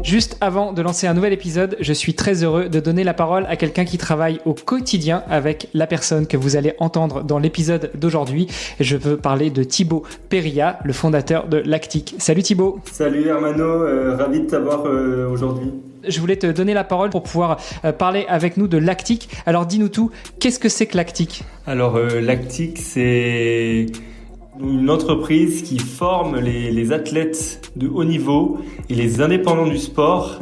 Juste avant de lancer un nouvel épisode, je suis très heureux de donner la parole à quelqu'un qui travaille au quotidien avec la personne que vous allez entendre dans l'épisode d'aujourd'hui. Je veux parler de Thibaut Périllat, le fondateur de Lactic. Salut Thibaut. Salut Hermano, ravi de t'avoir aujourd'hui. Je voulais te donner la parole pour pouvoir parler avec nous de Lactic. Alors dis-nous tout, qu'est-ce que c'est que Lactic ? Alors Lactic, c'est une entreprise qui forme les athlètes de haut niveau et les indépendants du sport,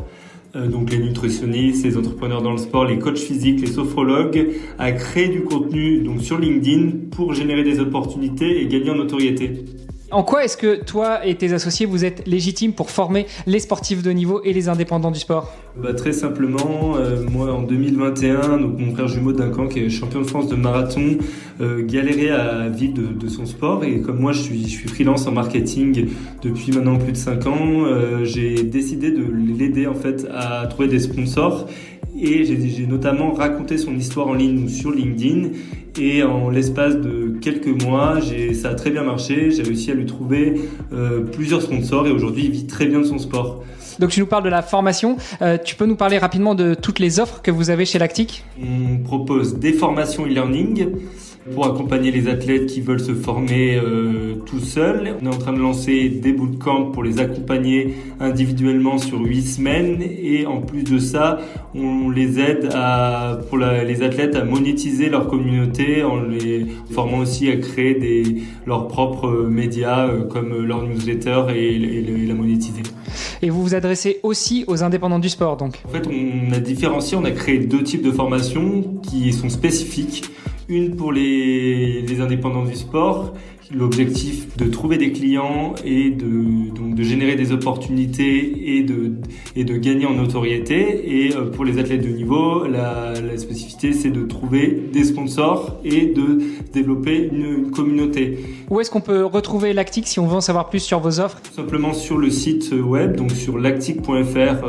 donc les nutritionnistes, les entrepreneurs dans le sport, les coachs physiques, les sophrologues, à créer du contenu donc sur LinkedIn pour générer des opportunités et gagner en notoriété. En quoi est-ce que toi et tes associés, vous êtes légitimes pour former les sportifs de haut niveau et les indépendants du sport ? Très simplement, moi en 2021, donc mon frère jumeau Duncan qui est champion de France de marathon, galérait à vivre de son sport, et comme moi je suis freelance en marketing depuis maintenant plus de 5 ans, j'ai décidé de l'aider en fait à trouver des sponsors. Et j'ai notamment raconté son histoire en ligne sur LinkedIn, et en l'espace de quelques mois, ça a très bien marché. J'ai réussi à lui trouver plusieurs sponsors, et aujourd'hui il vit très bien de son sport. Donc tu nous parles de la formation, tu peux nous parler rapidement de toutes les offres que vous avez chez Lactic ? On propose des formations e-learning pour accompagner les athlètes qui veulent se former tout seuls. On est en train de lancer des bootcamps pour les accompagner individuellement sur 8 semaines, et en plus de ça, on les aide les athlètes à monétiser leur communauté en les formant aussi à créer leurs propres médias comme leur newsletter et la monétiser. Et vous vous adressez aussi aux indépendants du sport, donc ? En fait, on a différencié, on a créé 2 types de formations qui sont spécifiques. Une pour les indépendants du sport, l'objectif de trouver des clients et de générer des opportunités et de gagner en notoriété. Et pour les athlètes de niveau, la spécificité, c'est de trouver des sponsors et de développer une communauté. Où est-ce qu'on peut retrouver Lactic si on veut en savoir plus sur vos offres ? Tout simplement sur le site web, donc sur lactic.fr.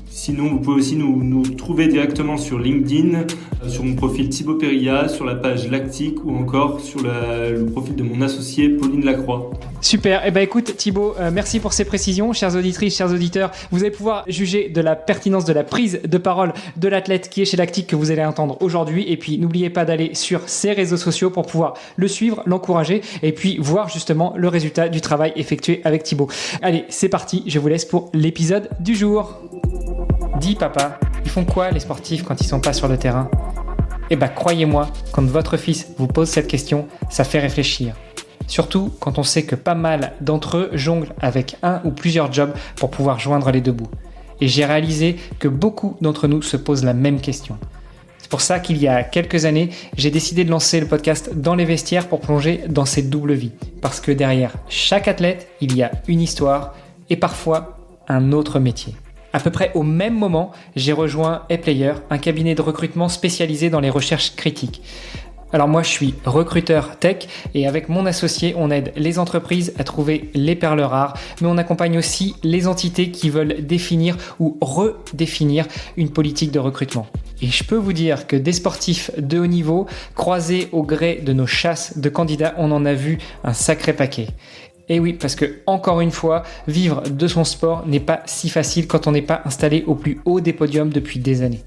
Sinon, vous pouvez aussi nous trouver directement sur LinkedIn, sur mon profil Thibaut Périllat, sur la page Lactic, ou encore sur le profil de mon associé Pauline Lacroix. Super. Eh ben écoute Thibaut, merci pour ces précisions. Chères auditrices, chers auditeurs, vous allez pouvoir juger de la pertinence de la prise de parole de l'athlète qui est chez Lactic que vous allez entendre aujourd'hui. Et puis n'oubliez pas d'aller sur ses réseaux sociaux pour pouvoir le suivre, l'encourager et puis voir justement le résultat du travail effectué avec Thibaut. Allez, c'est parti. Je vous laisse pour l'épisode du jour. Dis papa, ils font quoi les sportifs quand ils sont pas sur le terrain ? Eh ben croyez-moi, quand votre fils vous pose cette question, ça fait réfléchir. Surtout quand on sait que pas mal d'entre eux jonglent avec un ou plusieurs jobs pour pouvoir joindre les deux bouts. Et j'ai réalisé que beaucoup d'entre nous se posent la même question. C'est pour ça qu'il y a quelques années, j'ai décidé de lancer le podcast Dans les vestiaires pour plonger dans cette double vie. Parce que derrière chaque athlète, il y a une histoire et parfois un autre métier. À peu près au même moment, j'ai rejoint ePlayer, un cabinet de recrutement spécialisé dans les recherches critiques. Alors moi, je suis recruteur tech et avec mon associé, on aide les entreprises à trouver les perles rares, mais on accompagne aussi les entités qui veulent définir ou redéfinir une politique de recrutement. Et je peux vous dire que des sportifs de haut niveau, croisés au gré de nos chasses de candidats, on en a vu un sacré paquet. Et oui, parce que, encore une fois, vivre de son sport n'est pas si facile quand on n'est pas installé au plus haut des podiums depuis des années.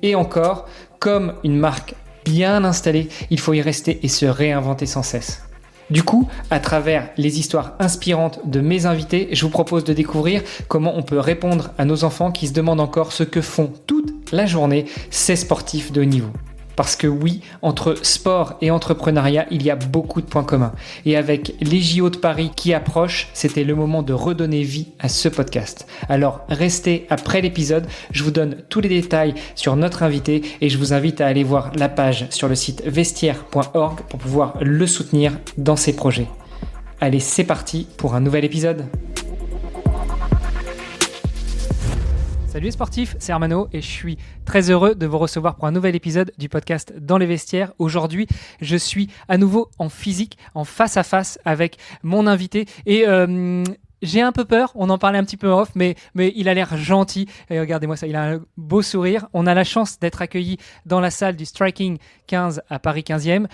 Et encore, comme une marque bien installée, il faut y rester et se réinventer sans cesse. Du coup, à travers les histoires inspirantes de mes invités, je vous propose de découvrir comment on peut répondre à nos enfants qui se demandent encore ce que font toute la journée ces sportifs de haut niveau. Parce que oui, entre sport et entrepreneuriat, il y a beaucoup de points communs. Et avec les JO de Paris qui approchent, c'était le moment de redonner vie à ce podcast. Alors restez après l'épisode, je vous donne tous les détails sur notre invité et je vous invite à aller voir la page sur le site vestiaire.org pour pouvoir le soutenir dans ses projets. Allez, c'est parti pour un nouvel épisode. Salut les sportifs, c'est Hermano et je suis très heureux de vous recevoir pour un nouvel épisode du podcast Dans les vestiaires. Aujourd'hui, je suis à nouveau en physique, en face à face avec mon invité et j'ai un peu peur, on en parlait un petit peu en off, mais il a l'air gentil. Et regardez-moi ça, il a un beau sourire. On a la chance d'être accueillis dans la salle du Striking 15 à Paris 15e,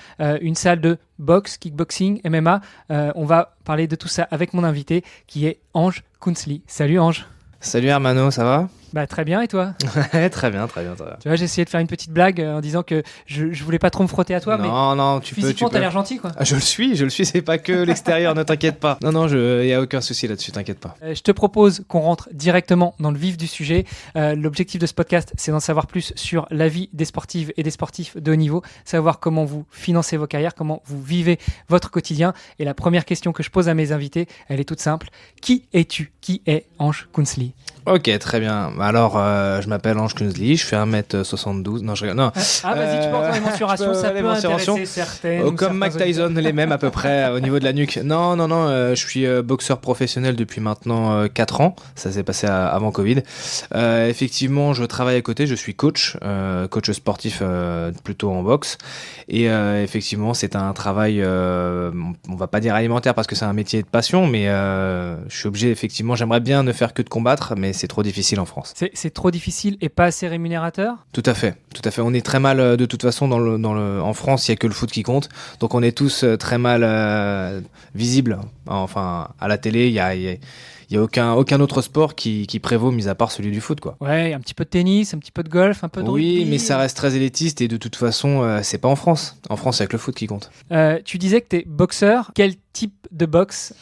une salle de boxe, kickboxing, MMA. On va parler de tout ça avec mon invité qui est Ange Kountzli. Salut Ange. Salut Hermano, ça va? Bah très bien, et toi? Très bien, très bien, très bien. Tu vois, j'ai essayé de faire une petite blague en disant que je voulais pas trop me frotter à toi, mais Non, tu peux. physiquement t'as l'air gentil, quoi. Ah, je le suis, c'est pas que l'extérieur, ne t'inquiète pas. Non, y a aucun souci là-dessus, t'inquiète pas. Je te propose qu'on rentre directement dans le vif du sujet. L'objectif de ce podcast, c'est d'en savoir plus sur la vie des sportives et des sportifs de haut niveau, savoir comment vous financez vos carrières, comment vous vivez votre quotidien. Et la première question que je pose à mes invités, elle est toute simple. Qui es-tu? Qui est Ange Kounzli? Ok, très bien. Alors, je m'appelle Ange Kounzli, je fais 1m72. Non, je rigole. Non. Vas-y, tu peux entrer les mensurations, ça peut intéresser certaines. Comme Mike Tyson, les mêmes à peu près au niveau de la nuque. Non, je suis boxeur professionnel depuis maintenant 4 ans. Ça s'est passé avant Covid. Effectivement, je travaille à côté, je suis coach sportif plutôt en boxe. Et effectivement, c'est un travail, on va pas dire alimentaire parce que c'est un métier de passion, mais je suis obligé, effectivement, j'aimerais bien ne faire que de combattre, mais c'est trop difficile en France. C'est trop difficile et pas assez rémunérateur? Tout à fait. On est très mal, de toute façon, en France, il n'y a que le foot qui compte. Donc on est tous très mal visibles. Enfin, à la télé, il y a aucun autre sport qui prévaut, mis à part celui du foot, quoi. Ouais, un petit peu de tennis, un petit peu de golf, un peu de rugby. Oui, mais ça reste très élitiste et de toute façon, c'est pas en France. En France, il y a que le foot qui compte. Tu disais que t'es boxeur. Quel type de boxe?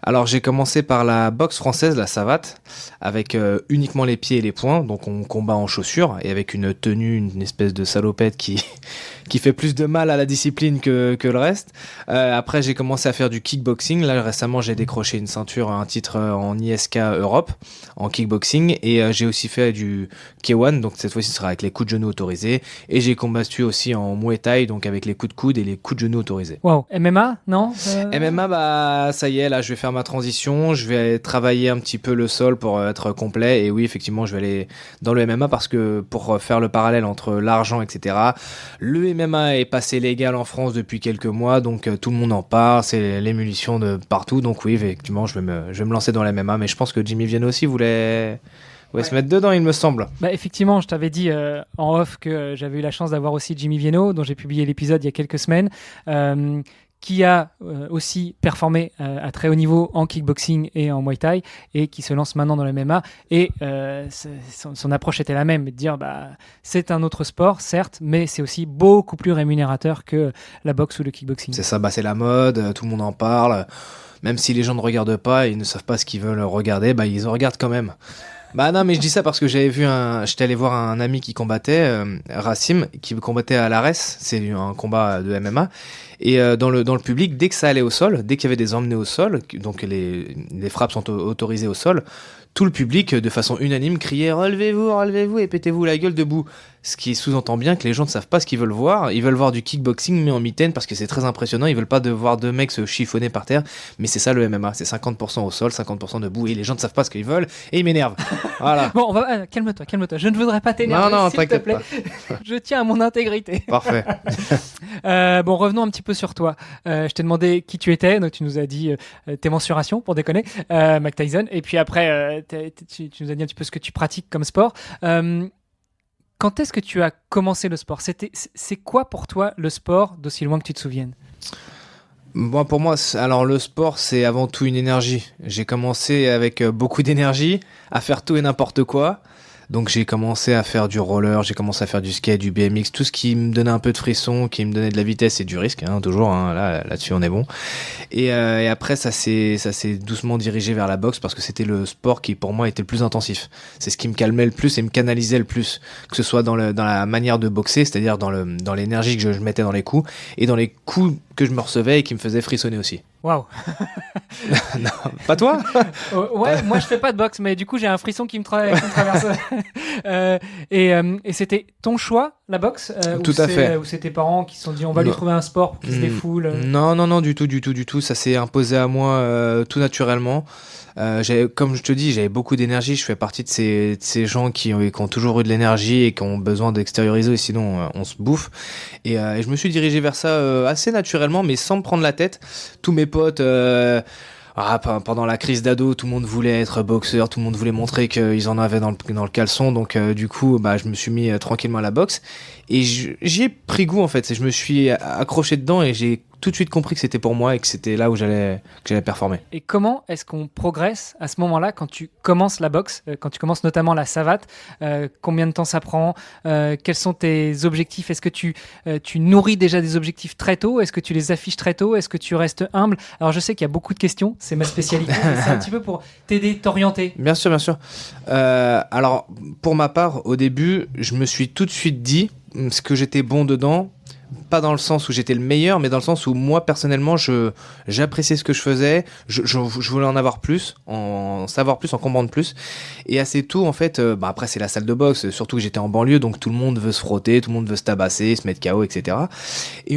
Alors, j'ai commencé par la boxe française, la savate, avec uniquement les pieds et les poings. Donc, on combat en chaussures et avec une tenue, une espèce de salopette qui fait plus de mal à la discipline que le reste. Après, j'ai commencé à faire du kickboxing. Là, récemment, j'ai décroché une ceinture, un titre en ISK Europe, en kickboxing. Et j'ai aussi fait du K1. Donc, cette fois-ci, ce sera avec les coups de genoux autorisés. Et j'ai combattu aussi en Muay Thai, donc avec les coups de coude et les coups de genoux autorisés. Wow. MMA, non? MMA, bah, ça y est, là, je vais faire ma transition. Je vais travailler un petit peu le sol pour être complet. Et oui, effectivement, je vais aller dans le MMA parce que pour faire le parallèle entre l'argent, etc., le MMA est passé légal en France depuis quelques mois, donc tout le monde en parle, c'est l'émulsion de partout. Donc oui, effectivement, je vais me lancer dans le MMA, mais je pense que Jimmy Viano aussi voulait se mettre dedans, il me semble. Bah, effectivement, je t'avais dit en off que j'avais eu la chance d'avoir aussi Jimmy Viano, dont j'ai publié l'épisode il y a quelques semaines. Qui a aussi performé à très haut niveau en kickboxing et en Muay Thai et qui se lance maintenant dans le MMA. Et son approche était la même, de dire c'est un autre sport, certes, mais c'est aussi beaucoup plus rémunérateur que la boxe ou le kickboxing. C'est ça, c'est la mode, tout le monde en parle. Même si les gens ne regardent pas, ils ne savent pas ce qu'ils veulent regarder, ils en regardent quand même. Bah non, mais je dis ça parce que j'étais allé voir un ami qui combattait, Rassim, qui combattait à l'Ares, c'est un combat de MMA, et dans le public, dès que ça allait au sol, dès qu'il y avait des emmenés au sol, donc les frappes sont autorisées au sol, tout le public, de façon unanime, criait « Relevez-vous et pétez-vous la gueule debout ». Ce qui sous-entend bien que les gens ne savent pas ce qu'ils veulent voir. Ils veulent voir du kickboxing, mais en mitaine, parce que c'est très impressionnant. Ils veulent pas voir deux mecs se chiffonner par terre. Mais c'est ça le MMA. C'est 50% au sol, 50% debout. Et les gens ne savent pas ce qu'ils veulent. Et ils m'énervent. Voilà. Bon, calme-toi. Je ne voudrais pas t'énerver, non, s'il te plaît. Pas. Je tiens à mon intégrité. Parfait. Bon, revenons un petit peu sur toi. Je t'ai demandé qui tu étais. Donc, tu nous as dit tes mensurations, pour déconner, Mike Tyson. Et puis après, tu nous as dit un petit peu ce que tu pratiques comme sport. Quand est-ce que tu as commencé le sport? C'est quoi pour toi le sport, d'aussi loin que tu te souviennes? Bon, pour moi, alors le sport, c'est avant tout une énergie. J'ai commencé avec beaucoup d'énergie, à faire tout et n'importe quoi. Donc j'ai commencé à faire du roller, j'ai commencé à faire du skate, du BMX, tout ce qui me donnait un peu de frisson, qui me donnait de la vitesse et du risque, toujours, là-dessus on est bon. Et après ça s'est doucement dirigé vers la boxe parce que c'était le sport qui pour moi était le plus intensif. C'est ce qui me calmait le plus et me canalisait le plus, que ce soit dans la manière de boxer, c'est-à-dire dans l'énergie que je mettais dans les coups et dans les coups que je me recevais et qui me faisaient frissonner aussi. Waouh. Non, pas toi? Ouais, moi je fais pas de boxe, mais du coup j'ai un frisson qui me traverse. Et c'était ton choix, la boxe? Tout à fait. Ou c'est tes parents qui se sont dit on va lui trouver un sport pour qu'il se défoule? Non, du tout. Ça s'est imposé à moi tout naturellement. Comme je te dis, j'avais beaucoup d'énergie. Je fais partie de ces gens qui ont toujours eu de l'énergie et qui ont besoin d'extérioriser, sinon on se bouffe. Et je me suis dirigé vers ça assez naturellement, mais sans me prendre la tête. Tous mes potes, pendant la crise d'ado, tout le monde voulait être boxeur, tout le monde voulait montrer qu'ils en avaient dans le caleçon. Donc du coup, je me suis mis tranquillement à la boxe et j'y ai pris goût en fait. Je me suis accroché dedans et j'ai tout de suite compris que c'était pour moi et que c'était là où que j'allais performer. Et comment est-ce qu'on progresse à ce moment-là quand tu commences la boxe, quand tu commences notamment la savate? Combien de temps ça prend? Quels sont tes objectifs? Est-ce que tu nourris déjà des objectifs très tôt? Est-ce que tu les affiches très tôt? Est-ce que tu restes humble? Alors je sais qu'il y a beaucoup de questions, c'est ma spécialité, mais c'est un petit peu pour t'aider, t'orienter. Bien sûr, bien sûr. Alors, pour ma part, au début, je me suis tout de suite dit ce que j'étais bon dedans. Pas dans le sens où j'étais le meilleur, mais dans le sens où moi, personnellement, j'appréciais ce que je faisais. Je voulais en avoir plus, en savoir plus, en comprendre plus. Et assez tôt, en fait, après, c'est la salle de boxe. Surtout que j'étais en banlieue, donc tout le monde veut se frotter, tout le monde veut se tabasser, se mettre KO, etc. Et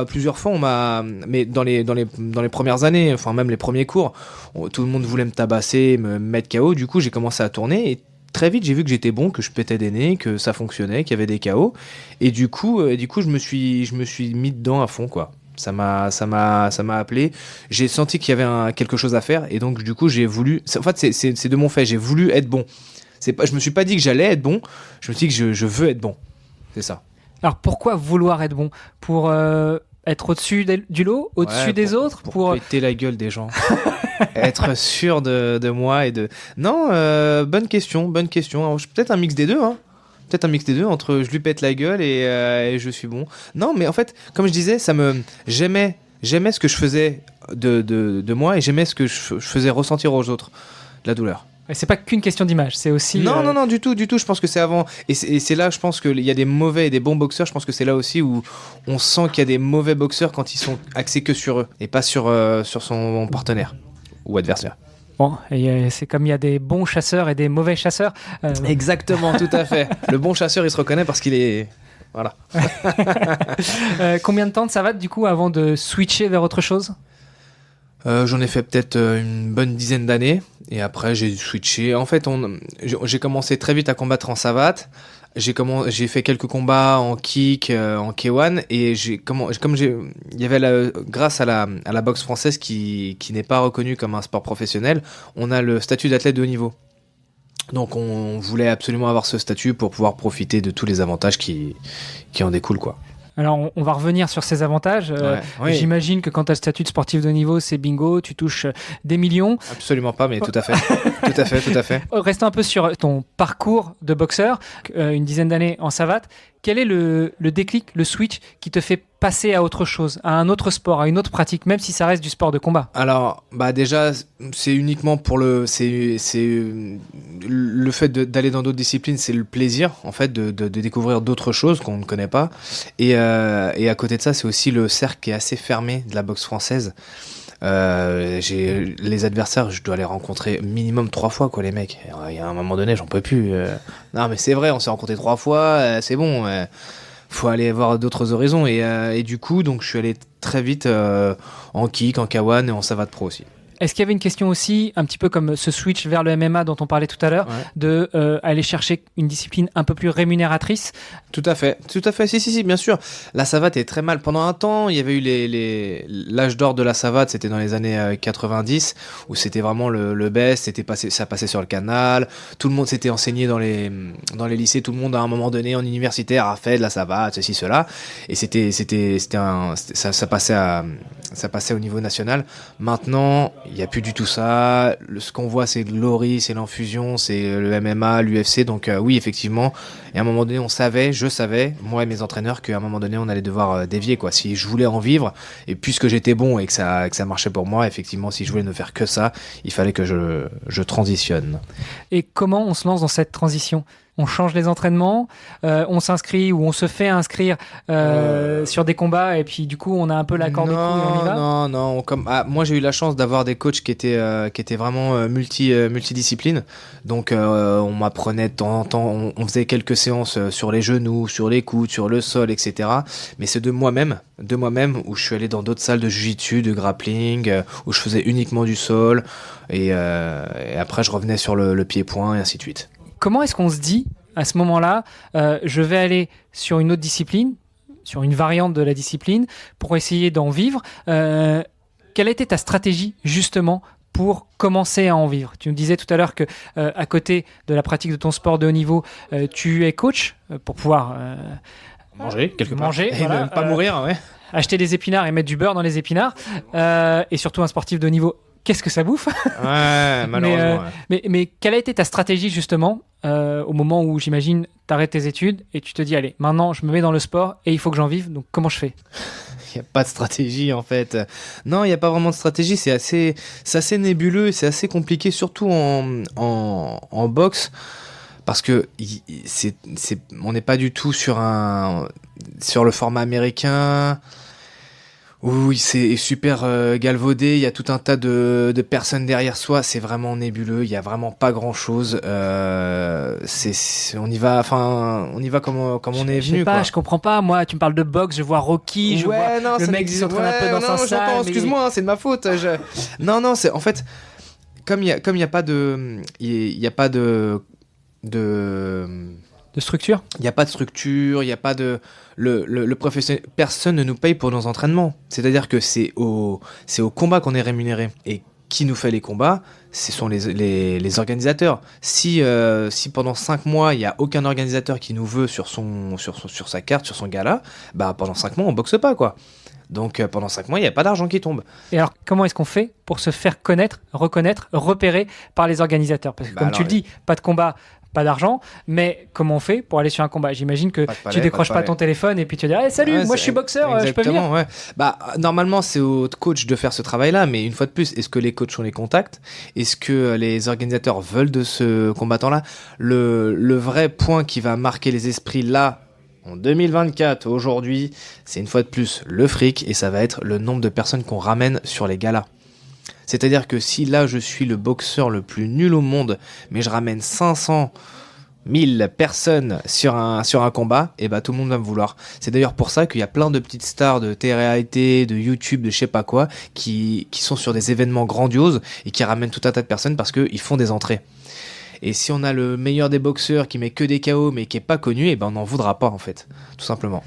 plusieurs fois, mais dans les premières années, enfin, même les premiers cours, tout le monde voulait me tabasser, me mettre KO. Du coup, j'ai commencé à tourner et très vite, j'ai vu que j'étais bon, que je pétais des nez, que ça fonctionnait, qu'il y avait des KO. Et du coup, je me suis mis dedans à fond, quoi. Ça m'a appelé. J'ai senti qu'il y avait quelque chose à faire. Et donc, du coup, j'ai voulu. En fait, c'est de mon fait. J'ai voulu être bon. Je me suis pas dit que j'allais être bon. Je me suis dit que je veux être bon. C'est ça. Alors, pourquoi vouloir être bon? Pour être au-dessus du lot, au-dessus des autres, pour péter la gueule des gens. Être sûr de moi et de... Non, bonne question. Alors, peut-être un mix des deux, hein. Peut-être un mix des deux entre je lui pète la gueule et je suis bon. Non, mais en fait, comme je disais, j'aimais ce que je faisais de moi et j'aimais ce que je faisais ressentir aux autres, de la douleur. Et c'est pas qu'une question d'image, c'est aussi... Non, du tout. Je pense que c'est avant. Et c'est là, je pense qu'il y a des mauvais et des bons boxeurs. Je pense que c'est là aussi où on sent qu'il y a des mauvais boxeurs quand ils sont axés que sur eux et pas sur son partenaire ou adversaire. Bon, et c'est comme il y a des bons chasseurs et des mauvais chasseurs. Exactement, tout à fait. Le bon chasseur, il se reconnaît parce qu'il est... Voilà. Combien de temps de savate, du coup, avant de switcher vers autre chose? J'en ai fait peut-être une bonne dizaine d'années et après j'ai switché. En fait, j'ai commencé très vite à combattre en savate. J'ai fait quelques combats en kick, en K1 et il y avait grâce à la boxe française qui n'est pas reconnue comme un sport professionnel, on a le statut d'athlète de haut niveau. Donc on voulait absolument avoir ce statut pour pouvoir profiter de tous les avantages qui en découlent, quoi. Alors, on va revenir sur ces avantages. Oui. J'imagine que quand tu as le statut de sportif de haut niveau, c'est bingo, tu touches des millions. Absolument pas, mais tout à fait. tout à fait. Restons un peu sur ton parcours de boxeur, une dizaine d'années en savate. Quel est le déclic, le switch qui te fait passer à autre chose, à un autre sport, à une autre pratique, même si ça reste du sport de combat? Alors, déjà, c'est uniquement pour le fait d'aller dans d'autres disciplines, c'est le plaisir, en fait, de découvrir d'autres choses qu'on ne connaît pas. Et à côté de ça, c'est aussi le cercle qui est assez fermé de la boxe française. Les adversaires, je dois les rencontrer minimum 3 fois, quoi, les mecs. Il y a un moment donné, j'en peux plus. Non, mais c'est vrai, on s'est rencontrés 3 fois, c'est bon. Faut aller voir d'autres horizons. Et du coup, donc, je suis allé très vite en kick, en K1 et en savate pro aussi. Est-ce qu'il y avait une question aussi, un petit peu comme ce switch vers le MMA dont on parlait tout à l'heure, de aller chercher une discipline un peu plus rémunératrice? Tout à fait. Si, bien sûr. La savate est très mal. Pendant un temps, il y avait eu l'âge d'or de la savate, c'était dans les années 90, où c'était vraiment le best, ça passait sur le canal, tout le monde s'était enseigné dans les lycées, tout le monde à un moment donné en universitaire a fait de la savate, ceci, cela, et ça passait au niveau national. Maintenant, il n'y a plus du tout ça. Ce qu'on voit, c'est l'ORI, c'est l'infusion, c'est le MMA, l'UFC. Donc oui, effectivement. Et à un moment donné, je savais, moi et mes entraîneurs, qu'à un moment donné, on allait devoir dévier, quoi. Si je voulais en vivre, et puisque j'étais bon et que ça marchait pour moi, effectivement, si je voulais ne faire que ça, il fallait que je transitionne. Et comment on se lance dans cette transition? On change les entraînements, on s'inscrit ou on se fait inscrire sur des combats et puis du coup on a un peu l'accord des coups et on y va? Non. Moi j'ai eu la chance d'avoir des coachs qui étaient vraiment multidisciplines. Donc on m'apprenait de temps en temps, on faisait quelques séances sur les genoux, sur les coudes, sur le sol, etc. Mais c'est de moi-même où je suis allé dans d'autres salles de jiu-jitsu, de grappling, où je faisais uniquement du sol et après je revenais sur le pied-point et ainsi de suite. Comment est-ce qu'on se dit, à ce moment-là, je vais aller sur une autre discipline, sur une variante de la discipline, pour essayer d'en vivre? Quelle a été ta stratégie, justement, pour commencer à en vivre? Tu me disais tout à l'heure que, à côté de la pratique de ton sport de haut niveau, tu es coach pour pouvoir Manger, quelque part. Manger, Et voilà, ne pas mourir, ouais. acheter des épinards et mettre du beurre dans les épinards. Et surtout un sportif de haut niveau, qu'est-ce que ça bouffe? Ouais, malheureusement. Ouais. Mais quelle a été ta stratégie justement au moment où j'imagine t'arrêtes tes études et tu te dis allez, maintenant je me mets dans le sport et il faut que j'en vive, donc comment je fais? Il n'y a pas de stratégie en fait. Non, il n'y a pas vraiment de stratégie, c'est assez nébuleux, c'est assez compliqué, surtout en boxe, parce que on n'est pas du tout sur le format américain, où c'est super galvaudé, il y a tout un tas de personnes derrière soi, c'est vraiment nébuleux, il n'y a vraiment pas grand chose. On y va comme on est Je sais venu. pas, Quoi. je comprends pas. Moi, tu me parles de boxe, je vois Rocky, je vois non, le ça mec qui n'existe- s'entraîne un peu dans sa salle. j'entends, mais- excuse-moi, hein, c'est de ma faute. Non, c'est en fait comme il y a pas de De structure. il y a pas de structure, il y a pas de le professionnel, personne ne nous paye pour nos entraînements. C'est-à-dire que c'est au combat qu'on est rémunéré. Et qui nous fait les combats, ce sont les organisateurs. Si pendant 5 mois, il n'y a aucun organisateur qui nous veut sur sa carte, sur son gala, bah pendant 5 mois, on boxe pas, quoi. Donc pendant 5 mois, il n'y a pas d'argent qui tombe. Et alors, comment est-ce qu'on fait pour se faire connaître, reconnaître, repérer par les organisateurs? Parce que Bah comme alors, tu le dis, pas de combat, pas d'argent, mais comment on fait pour aller sur un combat? J'imagine que Pas de palais, tu décroches pas pas de ton téléphone et puis tu dis hey, salut, Ouais, moi je suis boxeur, je peux venir? Exactement, ouais. Bah, normalement, c'est au coach de faire ce travail-là, mais une fois de plus, est-ce que les coachs ont les contacts? Est-ce que les organisateurs veulent de ce combattant-là? Le vrai point qui va marquer les esprits là, en 2024, aujourd'hui, c'est une fois de plus le fric, et ça va être le nombre de personnes qu'on ramène sur les galas. C'est-à-dire que si là, je suis le boxeur le plus nul au monde, mais je ramène 500 1000 personnes sur un combat, et bah tout le monde va me vouloir. C'est d'ailleurs pour ça qu'il y a plein de petites stars de télé-réalité, de YouTube, de je sais pas quoi, qui sont sur des événements grandioses et qui ramènent tout un tas de personnes parce qu'ils font des entrées. Et si on a le meilleur des boxeurs qui met que des KO mais qui est pas connu, et ben on n'en voudra pas en fait, tout simplement.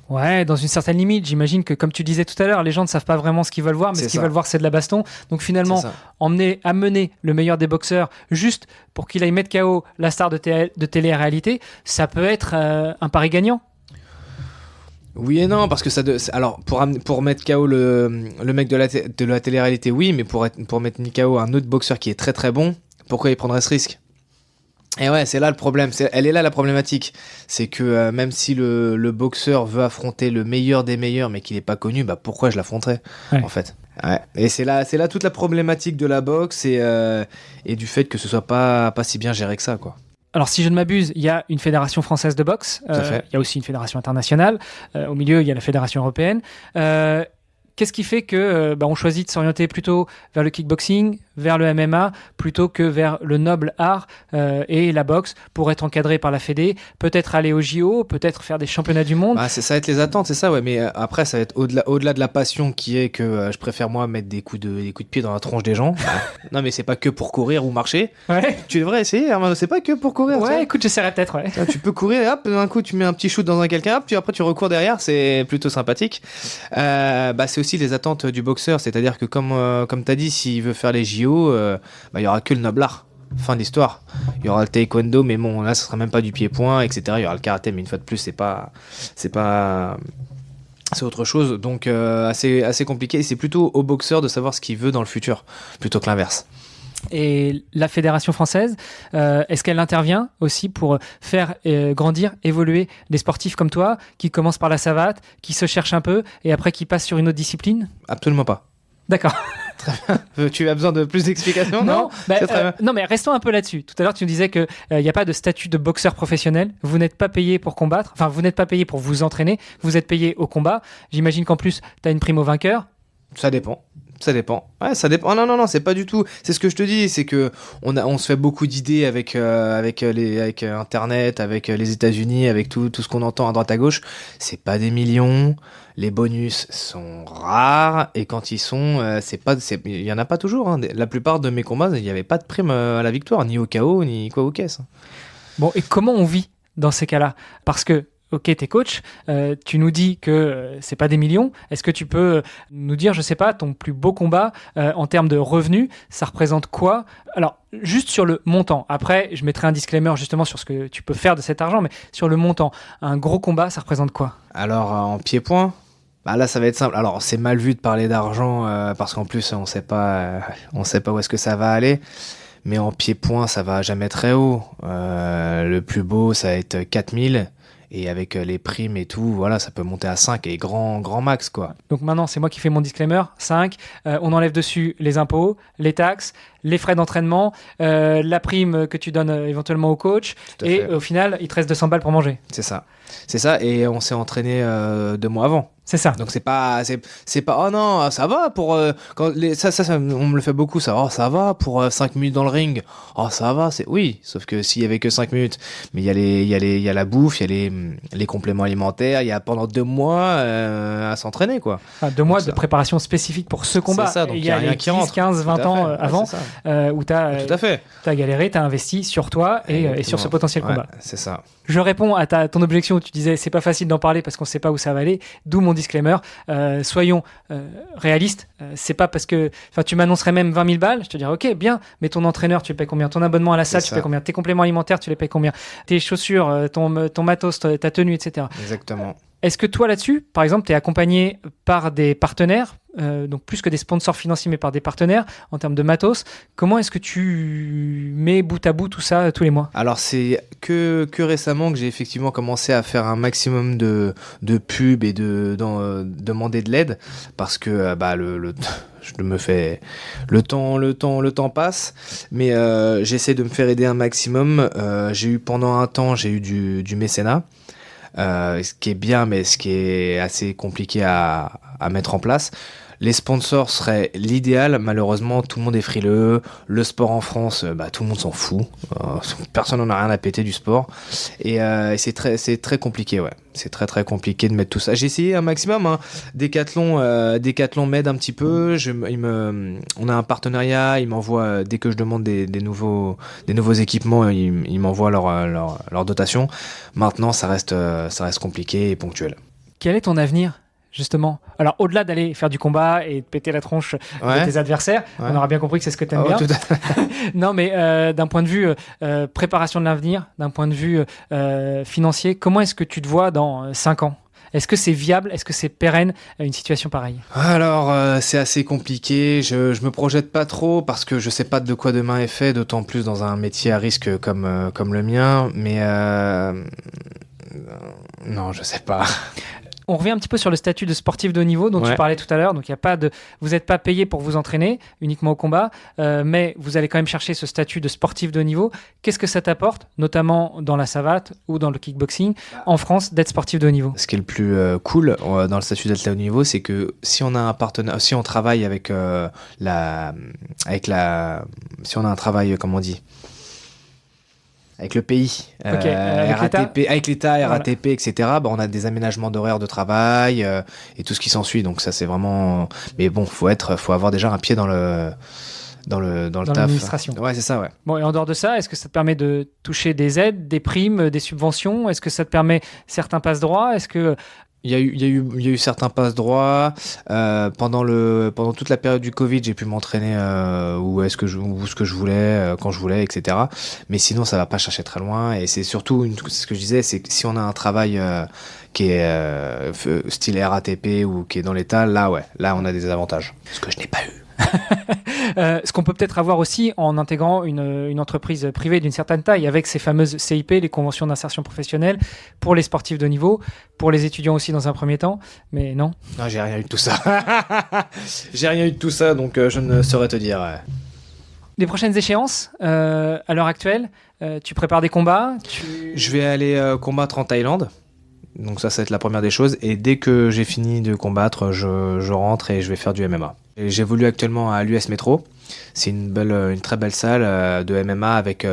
Ouais, dans une certaine limite. J'imagine que, comme tu disais tout à l'heure, les gens ne savent pas vraiment ce qu'ils veulent voir, mais C'est ce qu'ils ça. veulent voir, c'est de la baston. Donc finalement, C'est ça. amener le meilleur des boxeurs juste pour qu'il aille mettre KO la star de télé-réalité, ça peut être un pari gagnant. Oui et non, parce que alors pour mettre KO le mec de la télé-réalité, oui, mais pour mettre KO un autre boxeur qui est très très bon, pourquoi il prendrait ce risque? Et ouais, c'est là le problème, elle est là la problématique. C'est que même si le boxeur veut affronter le meilleur des meilleurs mais qu'il n'est pas connu, bah pourquoi je l'affronterais en fait? Ouais. Et c'est là toute la problématique de la boxe et du fait que ce soit pas si bien géré que ça, quoi. Alors, si je ne m'abuse, il y a une fédération française de boxe. Tout à fait. Il y a aussi une fédération internationale. Au milieu, il y a la fédération européenne. Qu'est-ce qui fait que on choisit de s'orienter plutôt vers le kickboxing, vers le MMA, plutôt que vers le noble art et la boxe pour être encadré par la Fédé, peut-être aller au JO, peut-être faire des championnats du monde? Bah, ça va être les attentes, c'est ça, ouais. Mais après, ça va être au-delà de la passion qui est que je préfère moi mettre des coups de pied dans la tronche des gens. Non, mais c'est pas que pour courir ou marcher. Ouais, Tu devrais essayer, Armando, c'est pas que pour courir. ouais, ça. écoute, j'essaierai peut-être, ouais. Tu peux courir et hop, d'un coup tu mets un petit shoot dans un quelqu'un, hop, après tu recours derrière, c'est plutôt sympathique. C'est aussi les attentes du boxeur, c'est-à-dire que comme t'as dit, s'il veut faire les JO, il y aura que le noble art. Fin de l'histoire. Il y aura le taekwondo, mais bon, là, ce sera même pas du pied-point, etc. Il y aura le karaté, mais une fois de plus, c'est autre chose. Donc, assez compliqué. Et c'est plutôt au boxeur de savoir ce qu'il veut dans le futur, plutôt que l'inverse. Et la fédération française, est-ce qu'elle intervient aussi pour faire grandir, évoluer des sportifs comme toi, qui commencent par la savate, qui se cherchent un peu, et après qui passent sur une autre discipline? Absolument pas. D'accord. Tu as besoin de plus d'explications? Non, c'est très bien. Non, mais restons un peu là-dessus. Tout à l'heure, tu nous disais qu'il n'y a pas de statut de boxeur professionnel. Vous n'êtes pas payé pour combattre. Enfin, vous n'êtes pas payé pour vous entraîner. Vous êtes payé au combat. J'imagine qu'en plus, tu as une prime au vainqueur. Ça dépend. Ouais, ça dépend. Non, c'est pas du tout. C'est ce que je te dis, c'est que on se fait beaucoup d'idées avec Internet, avec les États-Unis, avec tout ce qu'on entend à droite à gauche. C'est pas des millions. Les bonus sont rares et quand ils sont, il y en a pas toujours. Hein. La plupart de mes combats, il y avait pas de prime à la victoire, ni au KO, ni quoi aux caisses. Bon, et comment on vit dans ces cas-là? Parce que ok, t'es coach, tu nous dis que c'est pas des millions. Est-ce que tu peux nous dire, je sais pas, ton plus beau combat en termes de revenus, ça représente quoi? Alors, juste sur le montant. Après, je mettrai un disclaimer justement sur ce que tu peux faire de cet argent, mais sur le montant, un gros combat, ça représente quoi? Alors, en pied-point, bah là, ça va être simple. Alors, c'est mal vu de parler d'argent parce qu'en plus, on sait pas où est-ce que ça va aller. Mais en pied-point, ça va jamais très haut. Le plus beau, ça va être 4000. Et avec les primes et tout, voilà, ça peut monter à 5 et grand max, quoi. Donc maintenant, c'est moi qui fais mon disclaimer. 5, on enlève dessus les impôts, les taxes, les frais d'entraînement, la prime que tu donnes éventuellement au coach. Et au final, il te reste 200 balles pour manger. C'est ça. Et on s'est entraîné 2 mois avant. C'est ça. Donc c'est pas oh non, ça va pour ça on me le fait beaucoup ça. Oh, ça va pour 5 minutes dans le ring. Oh, ça va, oui, sauf que s'il y avait que 5 minutes, mais il y a la bouffe, il y a les compléments alimentaires, il y a pendant 2 mois à s'entraîner, quoi. Enfin, 2 mois de préparation spécifique pour ce combat. C'est ça, donc il y a les 10, 15, 20 ans avant où tu as galéré, tu as investi sur toi et sur ce potentiel combat. C'est ça. Je réponds à ton objection où tu disais c'est pas facile d'en parler parce qu'on sait pas où ça va aller, d'où mon disclaimer. Soyons réalistes, c'est pas parce que tu m'annoncerais même 20 000 balles, je te dirais ok, bien, mais ton entraîneur, tu le payes combien? Ton abonnement à la salle, tu payes combien? Tes compléments alimentaires, tu les payes combien? Tes chaussures, ton matos, ta tenue, etc. Exactement. Est-ce que toi là-dessus, par exemple, tu es accompagné par des partenaires, donc plus que des sponsors financiers, mais par des partenaires en termes de matos? Comment est-ce que tu mets bout à bout tout ça tous les mois? Alors c'est que récemment que j'ai effectivement commencé à faire un maximum de pubs et demander de l'aide parce que je me fais le temps passe, mais j'essaie de me faire aider un maximum. Pendant un temps j'ai eu du mécénat. Ce qui est bien, mais ce qui est assez compliqué à mettre en place. Les sponsors seraient l'idéal. Malheureusement, tout le monde est frileux. Le sport en France, tout le monde s'en fout. Personne n'en a rien à péter du sport. Et c'est très compliqué, ouais. C'est très compliqué de mettre tout ça. J'ai essayé un maximum, hein. Decathlon m'aide un petit peu. On a un partenariat. Ils m'envoient, dès que je demande des nouveaux équipements, ils m'envoient leur dotation. Maintenant, ça reste compliqué et ponctuel. Quel est ton avenir ? Justement. Alors, au-delà d'aller faire du combat et de péter la tronche de tes adversaires, on aura bien compris que c'est ce que tu aimes bien. Tout à fait. Non, mais d'un point de vue préparation de l'avenir, d'un point de vue financier, comment est-ce que tu te vois dans 5 ans ? Est-ce que c'est viable ? Est-ce que c'est pérenne, une situation pareille ? Alors, c'est assez compliqué. Je me projette pas trop parce que je sais pas de quoi demain est fait, d'autant plus dans un métier à risque comme le mien. Mais non, je sais pas. On revient un petit peu sur le statut de sportif de haut niveau dont tu parlais tout à l'heure. Donc, vous n'êtes pas payé pour vous entraîner uniquement au combat, mais vous allez quand même chercher ce statut de sportif de haut niveau. Qu'est-ce que ça t'apporte, notamment dans la savate ou dans le kickboxing, en France, d'être sportif de haut niveau ? Ce qui est le plus cool dans le statut d'athlète de haut niveau, c'est que si on a un partenaire, si on travaille si on a un travail, comment on dit ? Avec le pays, avec l'État, RATP, etc. On a des aménagements d'horaires de travail et tout ce qui s'ensuit. Donc ça, c'est vraiment. Mais bon, faut avoir déjà un pied dans le taf. L'administration. Ouais, c'est ça, ouais. Bon, et en dehors de ça, est-ce que ça te permet de toucher des aides, des primes, des subventions ? Est-ce que ça te permet certains passe-droits ? Est-ce que Il y a eu certains passe-droits pendant toute la période du Covid, j'ai pu m'entraîner où ce que je voulais, quand je voulais, etc. Mais sinon, ça va pas chercher très loin. Et c'est surtout ce que je disais, c'est que si on a un travail qui est style RATP ou qui est dans l'État, là on a des avantages. Ce que je n'ai pas eu. Ce qu'on peut peut-être avoir aussi en intégrant une entreprise privée d'une certaine taille avec ces fameuses CIP, les conventions d'insertion professionnelle, pour les sportifs de niveau, pour les étudiants aussi dans un premier temps, mais non. Non, j'ai rien eu de tout ça. J'ai rien eu de tout ça, donc je ne saurais te dire. Les prochaines échéances, à l'heure actuelle, tu prépares des combats Je vais aller combattre en Thaïlande. Donc ça va être la première des choses. Et dès que j'ai fini de combattre, je rentre et je vais faire du MMA. Et j'évolue actuellement à l'US Metro. C'est une très belle salle de MMA avec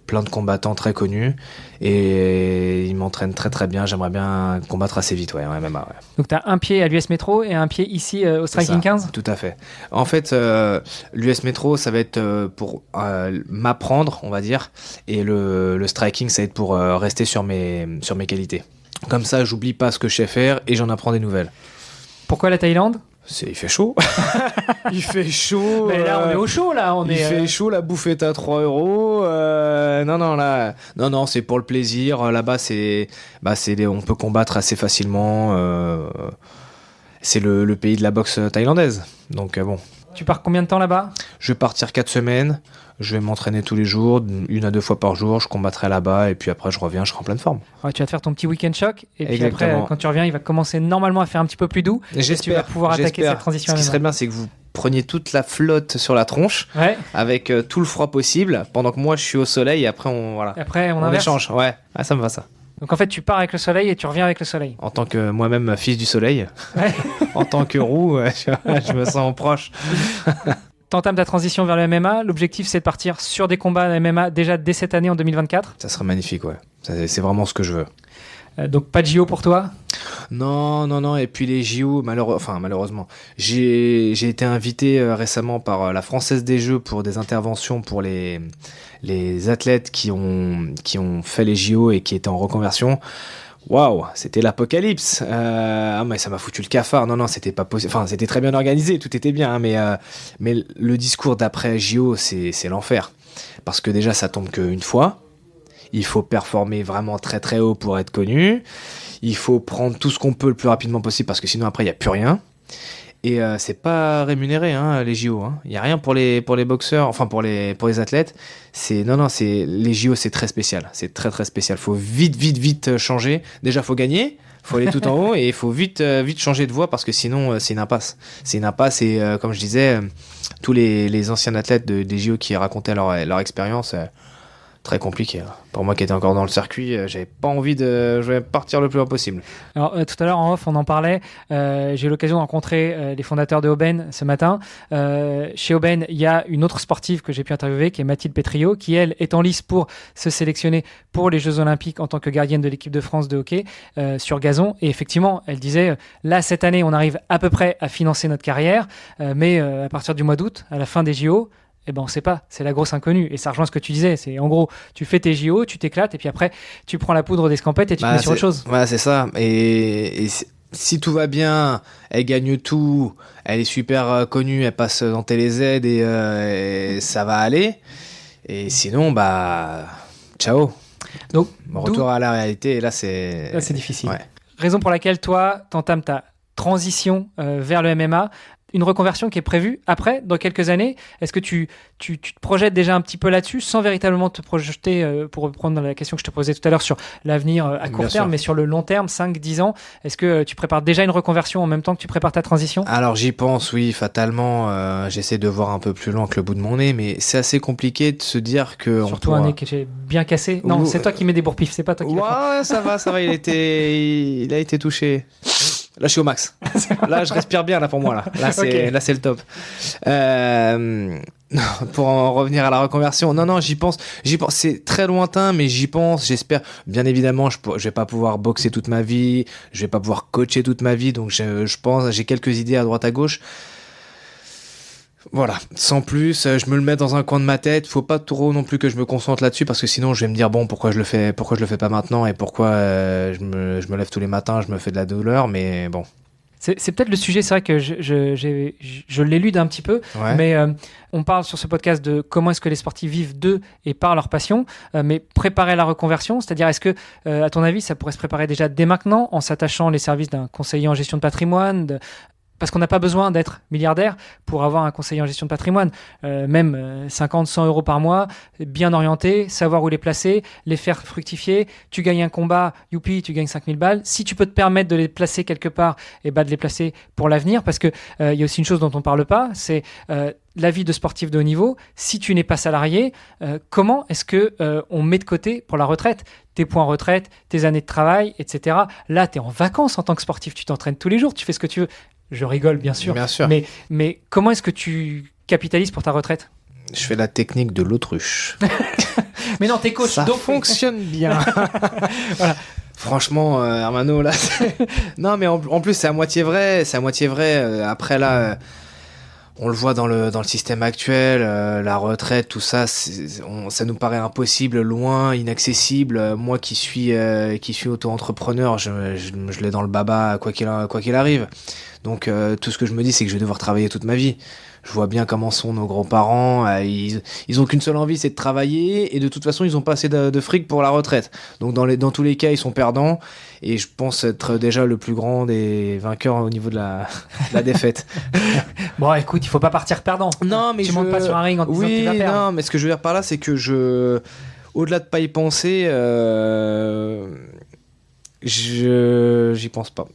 plein de combattants très connus. Et ils m'entraînent très très bien. J'aimerais bien combattre assez vite en MMA. Ouais. Donc tu as un pied à l'US Metro et un pied ici au Striking 15 ? Tout à fait. En fait, l'US Metro, ça va être pour m'apprendre, on va dire. Et le Striking, ça va être pour rester sur mes qualités. Comme ça, j'oublie pas ce que je sais faire et j'en apprends des nouvelles. Pourquoi la Thaïlande ? Il fait chaud. Il fait chaud. Mais là, on est au chaud, là. Fait chaud, la bouffe est à 3 €. Non, là, Non, c'est pour le plaisir. Là-bas, on peut combattre assez facilement. C'est le pays de la boxe thaïlandaise. Donc bon. Tu pars combien de temps là-bas ? Je vais partir 4 semaines. Je vais m'entraîner tous les jours, 1 à 2 fois par jour. Je combattrai là-bas et puis après je reviens, je serai en pleine forme. Ouais, tu vas te faire ton petit week-end choc et puis Exactement. après, quand tu reviens, il va commencer normalement à faire un petit peu plus doux. Et tu vas pouvoir attaquer cette transition. Ce qui serait bien, c'est que vous preniez toute la flotte sur la tronche, avec tout le froid possible, pendant que moi je suis au soleil et après on échange. Ouais, ça me va ça. Donc en fait, tu pars avec le soleil et tu reviens avec le soleil. En tant que moi-même fils du soleil, en tant que roux, je me sens proche. T'entames ta transition vers le MMA. L'objectif, c'est de partir sur des combats de MMA déjà dès cette année en 2024. Ça serait magnifique, ouais. C'est vraiment ce que je veux. Donc pas de JO pour toi ? Non. Et puis les JO, malheureusement, j'ai été invité récemment par la Française des Jeux pour des interventions pour les athlètes qui ont fait les JO et qui étaient en reconversion. Waouh, c'était l'apocalypse. Mais ça m'a foutu le cafard. Non, c'était pas possible. Enfin, c'était très bien organisé, tout était bien, hein, mais le discours d'après JO, c'est l'enfer. Parce que déjà, ça tombe qu'une fois. Il faut performer vraiment très très haut pour être connu. Il faut prendre tout ce qu'on peut le plus rapidement possible parce que sinon après il n'y a plus rien. Et c'est pas rémunéré, hein, les JO. Il n'y a rien pour les boxeurs, enfin pour les athlètes. Les JO, c'est très spécial. C'est très très spécial. Faut vite changer. Déjà, faut gagner. Faut aller tout en haut et il faut vite changer de voie parce que sinon c'est une impasse. C'est une impasse et comme je disais, tous les anciens athlètes des JO qui racontaient leur expérience. Très compliqué. Pour moi qui étais encore dans le circuit, j'avais pas envie je vais partir le plus loin possible. Alors tout à l'heure en off, on en parlait. J'ai eu l'occasion de rencontrer les fondateurs de Aubaine ce matin. Chez Aubaine, il y a une autre sportive que j'ai pu interviewer, qui est Mathilde Pétriot, qui elle est en lice pour se sélectionner pour les Jeux Olympiques en tant que gardienne de l'équipe de France de hockey sur gazon. Et effectivement, elle disait là cette année, on arrive à peu près à financer notre carrière, mais à partir du mois d'août, à la fin des JO. On ne sait pas, c'est la grosse inconnue. Et ça rejoint ce que tu disais, c'est en gros, tu fais tes JO, tu t'éclates, et puis après, tu prends la poudre d'escampette et tu te mets sur autre chose. Ouais, c'est ça. Et si tout va bien, elle gagne tout, elle est super connue, elle passe dans TéléZ et ça va aller. Et sinon, ciao. Donc, retour à la réalité, et là, c'est difficile. Ouais. Raison pour laquelle toi, t'entames ta transition vers le MMA. Une reconversion qui est prévue après, dans quelques années. Est-ce que tu te projettes déjà un petit peu là-dessus, sans véritablement te projeter, pour reprendre la question que je te posais tout à l'heure sur l'avenir à court terme, mais sur le long terme, 5-10 ans, est-ce que tu prépares déjà une reconversion en même temps que tu prépares ta transition ? Alors j'y pense, oui, fatalement. J'essaie de voir un peu plus loin que le bout de mon nez, mais c'est assez complié de se dire que... Surtout un nez qui est bien cassé. Non, c'est toi qui mets des bourre-pifs, c'est pas toi qui le fais. Ouais, ça va, il a été touché. Là, je suis au max. Là, je respire bien, là, pour moi. Là, c'est le top. Pour en revenir à la reconversion, non, j'y pense. C'est très lointain, mais j'y pense. J'espère. Bien évidemment, je vais pas pouvoir boxer toute ma vie. Je vais pas pouvoir coacher toute ma vie. Donc, je pense, j'ai quelques idées à droite à gauche. Voilà, sans plus, je me le mets dans un coin de ma tête. Faut pas trop non plus que je me concentre là-dessus parce que sinon je vais me dire pourquoi je le fais pas maintenant et pourquoi je me lève tous les matins, je me fais de la douleur, mais bon. C'est peut-être le sujet, c'est vrai que je l'élude un petit peu, mais on parle sur ce podcast de comment est-ce que les sportifs vivent d'eux et par leur passion, mais préparer la reconversion, c'est-à-dire est-ce que, à ton avis, ça pourrait se préparer déjà dès maintenant en s'attachant les services d'un conseiller en gestion de patrimoine, parce qu'on n'a pas besoin d'être milliardaire pour avoir un conseiller en gestion de patrimoine. Même 50, 100 euros par mois, bien orienté, savoir où les placer, les faire fructifier. Tu gagnes un combat, youpi, tu gagnes 5000 balles. Si tu peux te permettre de les placer quelque part, de les placer pour l'avenir, parce que y a aussi une chose dont on ne parle pas, c'est la vie de sportif de haut niveau. Si tu n'es pas salarié, comment est-ce que on met de côté pour la retraite tes points retraite, tes années de travail, etc. Là, tu es en vacances en tant que sportif, tu t'entraînes tous les jours, tu fais ce que tu veux. Je rigole, bien sûr. Mais comment est-ce que tu capitalises pour ta retraite ? Je fais la technique de l'autruche. Mais non, t'es coach. Ça fonctionne bien. Voilà. Franchement, Hermano, là... Non, mais en plus, c'est à moitié vrai. Après, là... On le voit dans le système actuel, la retraite, tout ça, ça nous paraît impossible, loin, inaccessible. Moi qui suis auto-entrepreneur, je l'ai dans le baba quoi qu'il arrive. Donc tout ce que je me dis, c'est que je vais devoir travailler toute ma vie. Je vois bien comment sont nos grands-parents. Ils ont qu'une seule envie, c'est de travailler. Et de toute façon, ils ont pas assez de fric pour la retraite. Donc dans tous les cas, ils sont perdants. Et je pense être déjà le plus grand des vainqueurs au niveau de la défaite. Bon, écoute, il faut pas partir perdant. Non, mais tu montes pas sur un ring en te disant que tu vas oui, perdre. non, mais ce que je veux dire par là, c'est que au-delà de pas y penser, j'y pense pas.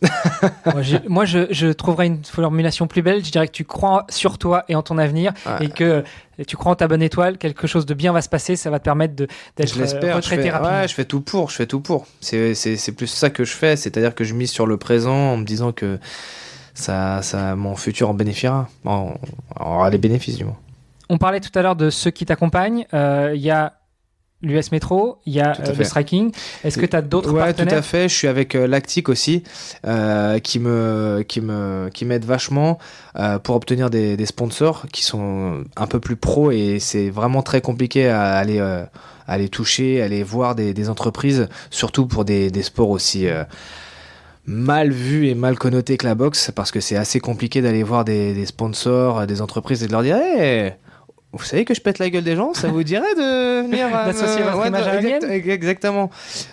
Moi, je trouverais une formulation plus belle. Je dirais que tu crois sur toi et en ton avenir, Ouais. et que tu crois en ta bonne étoile. Quelque chose de bien va se passer. Ça va te permettre d'être Je l'espère. retraité rapidement. Ouais, je fais tout pour. C'est plus ça que je fais. C'est-à-dire que je mise sur le présent en me disant que mon futur en bénéficiera. Aura les bénéfices, du moins. On parlait tout à l'heure de ceux qui t'accompagnent. Il y a l'US Metro, il y a Tout à le fait. striking. Est-ce que tu as d'autres Ouais, partenaires? tout à fait. Je suis avec Lactic aussi, qui m'aide vachement pour obtenir des sponsors qui sont un peu plus pros, et c'est vraiment très compliqué à aller toucher, à aller voir des entreprises, surtout pour des sports aussi mal vus et mal connotés que la boxe, parce que c'est assez compliqué d'aller voir des sponsors, des entreprises, et de leur dire hey, vous savez que je pète la gueule des gens, ça vous dirait de venir D'associer votre image à la mienne? Exactement.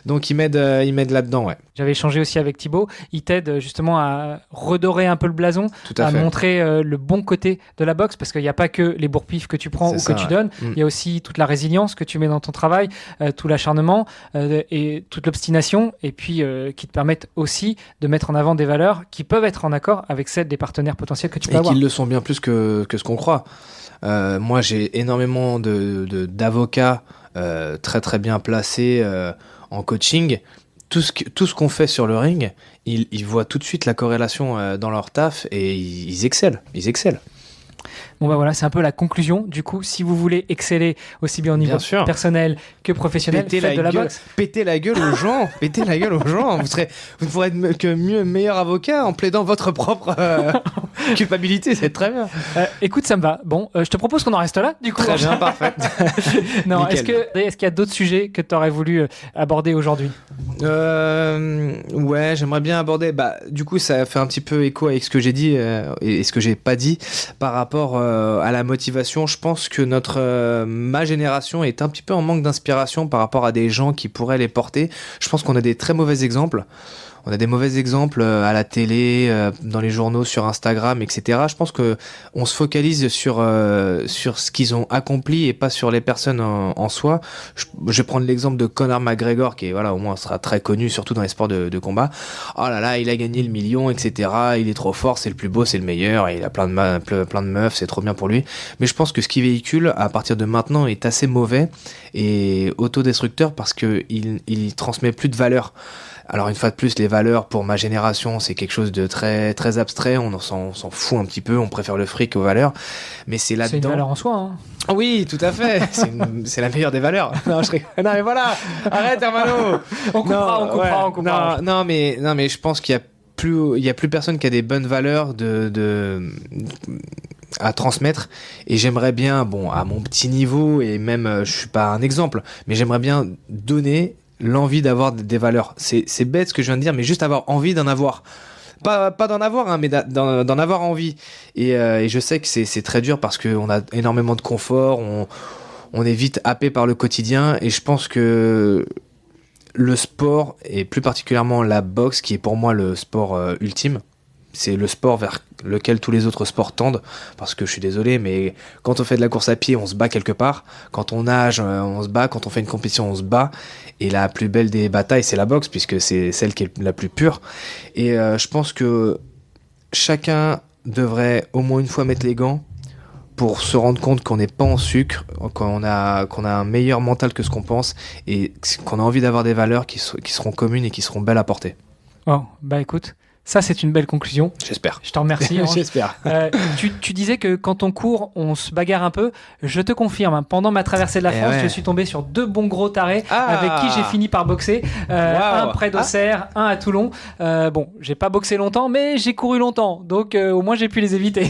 Donc il m'aide là-dedans, ouais. J'avais échangé aussi avec Thibaut. Il t'aide justement à redorer un peu le blason, Tout à à fait. montrer le bon côté de la boxe, parce qu'il n'y a pas que les bourre-pifs que tu prends ou C'est que ça, tu ouais. donnes. Il y a aussi toute la résilience que tu mets dans ton travail, tout l'acharnement et toute l'obstination, et puis qui te permettent aussi de mettre en avant des valeurs qui peuvent être en accord avec celles des partenaires potentiels que tu peux Et avoir. qu'ils le sont bien plus que ce qu'on croit. Moi, j'ai énormément d'avocats très très bien placés en coaching. Tout ce qu'on fait sur le ring, ils voient tout de suite la corrélation dans leur taf, et ils excellent. Bon bah voilà, c'est un peu la conclusion. Du coup, si vous voulez exceller aussi bien au niveau Bien sûr. personnel que professionnel, faites de la boxe. Pétez la gueule aux gens, vous pourrez être meilleur avocat en plaidant votre propre culpabilité, c'est très bien. Écoute, ça me va. Bon, je te propose qu'on en reste là, du coup. Très bien, parfait. Non, Nickel. est-ce qu'il y a d'autres sujets que tu aurais voulu aborder aujourd'hui? Ouais, j'aimerais bien aborder. Bah, du coup, ça fait un petit peu écho avec ce que j'ai dit et ce que j'ai pas dit par rapport à la motivation. Je pense que ma génération est un petit peu en manque d'inspiration par rapport à des gens qui pourraient les porter. Je pense qu'on a des très mauvais exemples. On a des mauvais exemples à la télé, dans les journaux, sur Instagram, etc. Je pense que on se focalise sur ce qu'ils ont accompli et pas sur les personnes en soi. Je vais prendre l'exemple de Conor McGregor, qui voilà, au moins sera très connu, surtout dans les sports de combat. Oh là là, il a gagné le million, etc. Il est trop fort, c'est le plus beau, c'est le meilleur, et il a plein de meufs, c'est trop bien pour lui. Mais je pense que ce qu'il véhicule à partir de maintenant est assez mauvais et autodestructeur, parce que il transmet plus de valeur. Alors une fois de plus, les valeurs pour ma génération, c'est quelque chose de très très abstrait. On s'en fout un petit peu. On préfère le fric aux valeurs. Mais c'est là-dedans. C'est une valeur en soi. Hein. Oui, tout à fait. C'est la meilleure des valeurs. Non, non, mais voilà. Arrête, Hermano. On coupera. Non, mais je pense qu'il y a plus personne qui a des bonnes valeurs à transmettre, et j'aimerais bien, bon, à mon petit niveau, et même je suis pas un exemple, mais j'aimerais bien donner l'envie d'avoir des valeurs. C'est bête ce que je viens de dire, mais juste avoir envie d'en avoir. Pas d'en avoir, hein, mais d'en avoir envie. Et je sais que c'est très dur, parce qu'on a énormément de confort, on est vite happé par le quotidien, et je pense que le sport, et plus particulièrement la boxe, qui est pour moi le sport ultime, c'est le sport vers lequel tous les autres sports tendent, parce que je suis désolé, mais quand on fait de la course à pied, on se bat quelque part. Quand on nage, on se bat. Quand on fait une compétition, on se bat. Et la plus belle des batailles, c'est la boxe, puisque c'est celle qui est la plus pure. Et je pense que chacun devrait au moins une fois mettre les gants pour se rendre compte qu'on n'est pas en sucre, qu'on a un meilleur mental que ce qu'on pense, et qu'on a envie d'avoir des valeurs qui seront communes et qui seront belles à porter. Oh, bah écoute, ça c'est une belle conclusion. J'espère. Je te remercie. J'espère. Tu disais que quand on court, on se bagarre un peu. Je te confirme, hein, pendant ma traversée de la France, ouais. je suis tombé sur 2 bons gros tarés avec qui j'ai fini par boxer. Un près d'Auxerre, un à Toulon. Bon, j'ai pas boxé longtemps, mais j'ai couru longtemps. Donc au moins j'ai pu les éviter.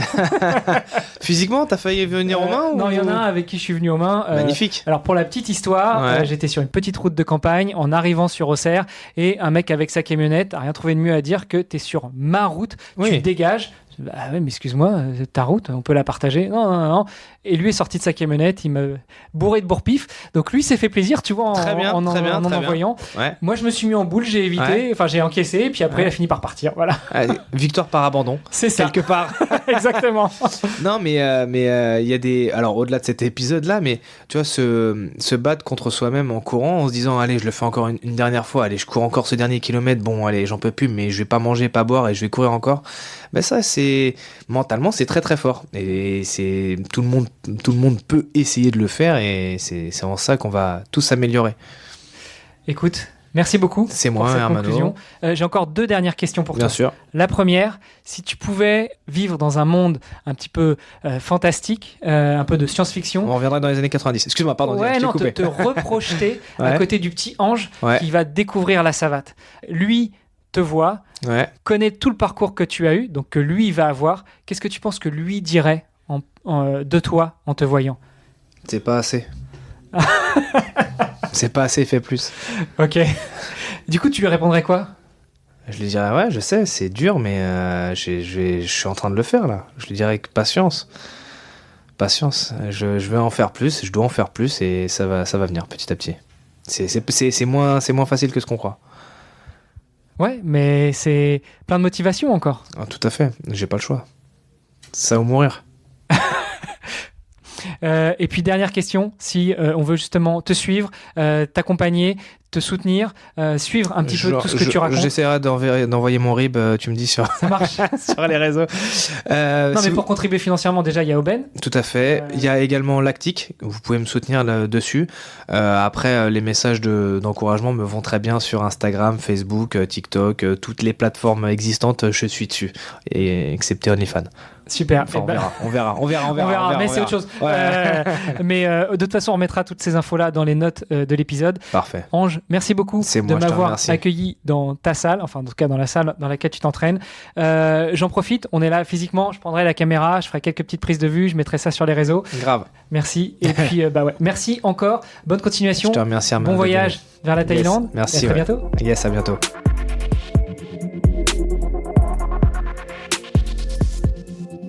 Physiquement, t'as failli venir aux mains Non, il y en a un avec qui je suis venu aux mains. Magnifique. Alors pour la petite histoire, Ouais. j'étais sur une petite route de campagne en arrivant sur Auxerre, et un mec avec sa camionnette a rien trouvé de mieux à dire que t'es sur ma route, Oui. tu dégages. Bah ouais, mais excuse-moi, ta route, on peut la partager. Non. Et lui est sorti de sa camionnette, il m'a bourré de bourre-pif. Donc lui s'est fait plaisir, tu vois, en envoyant. Ouais. Moi, je me suis mis en boule, j'ai évité, j'ai encaissé, et puis après, il a fini par partir. Voilà. Allez, victoire par abandon. C'est ça. Quelque part. Exactement. Non, mais il y a des. Alors, au-delà de cet épisode-là, mais tu vois, se battre contre soi-même en courant, en se disant, allez, je le fais encore une dernière fois, allez, je cours encore ce dernier kilomètre, bon, allez, j'en peux plus, mais je vais pas manger, pas boire, et je vais courir encore. Ben ça, mentalement, c'est très très fort. Et tout le monde peut essayer de le faire, et c'est en ça qu'on va tous s'améliorer. Écoute, merci beaucoup. C'est moi, Hermano. J'ai encore 2 dernières questions pour toi. Bien sûr. La première, si tu pouvais vivre dans un monde un petit peu fantastique, un peu de science-fiction. On reviendra dans les années 90. Excuse-moi, pardon. Ouais, non, te reprojeter à côté du petit ange qui va découvrir la savate. Lui te voit, connaît tout le parcours que tu as eu, donc que lui va avoir. Qu'est-ce que tu penses que lui dirait de toi en te voyant? C'est pas assez. C'est pas assez, fais plus. Ok. Du coup, tu lui répondrais quoi? Je lui dirais, ouais, je sais, c'est dur, mais je suis en train de le faire, là. Je lui dirais que patience. Patience. Je vais en faire plus, je dois en faire plus, et ça va venir petit à petit. C'est moins facile que ce qu'on croit. Ouais, mais c'est plein de motivation encore. Ah, tout à fait, j'ai pas le choix. Ça ou mourir. Et puis dernière question, si on veut justement te suivre, t'accompagner, te soutenir, suivre un petit peu tout ce que tu racontes. J'essaierai d'envoyer mon RIB, tu me dis sur, ça marche. sur les réseaux. Non, mais pour contribuer financièrement, déjà, il y a Aubaine. Tout à fait. Il y a également Lactique, vous pouvez me soutenir là-dessus. Après, les messages d'encouragement me vont très bien sur Instagram, Facebook, TikTok, toutes les plateformes existantes, je suis dessus, et excepté OnlyFans. Super. Enfin, on verra. Mais c'est autre chose. Ouais. Mais de toute façon, on remettra toutes ces infos-là dans les notes de l'épisode. Parfait. Ange, merci beaucoup de m'avoir accueilli dans ta salle, enfin en tout cas dans la salle dans laquelle tu t'entraînes. J'en profite, on est là physiquement, je prendrai la caméra, je ferai quelques petites prises de vue, je mettrai ça sur les réseaux. Grave. Merci. Et puis, merci encore. Bonne continuation. Je te remercie, bon voyage vers la Thaïlande. Yes. Merci. Et à très bientôt. Yes, à bientôt.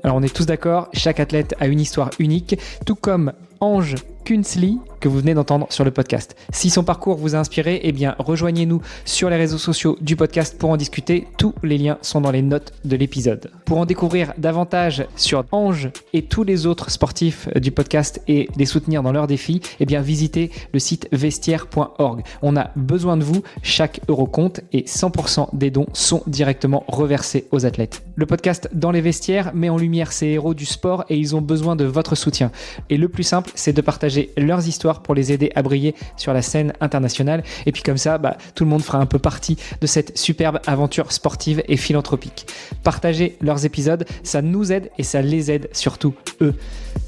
Alors on est tous d'accord, chaque athlète a une histoire unique, tout comme Ange Künzli que vous venez d'entendre sur le podcast. Si son parcours vous a inspiré, eh bien rejoignez-nous sur les réseaux sociaux du podcast pour en discuter. Tous les liens sont dans les notes de l'épisode. Pour en découvrir davantage sur Ange et tous les autres sportifs du podcast et les soutenir dans leurs défis, eh bien visitez le site vestiaire.org. On a besoin de vous, chaque euro compte et 100% des dons sont directement reversés aux athlètes. Le podcast Dans les vestiaires met en lumière ces héros du sport et ils ont besoin de votre soutien. Et le plus simple, c'est de partager leurs histoires pour les aider à briller sur la scène internationale. Et puis comme ça, tout le monde fera un peu partie de cette superbe aventure sportive et philanthropique. Partagez leurs épisodes, ça nous aide et ça les aide surtout eux.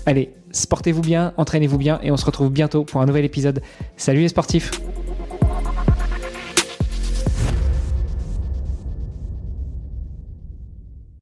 Allez, sportez-vous bien, entraînez-vous bien et on se retrouve bientôt pour un nouvel épisode. Salut les sportifs!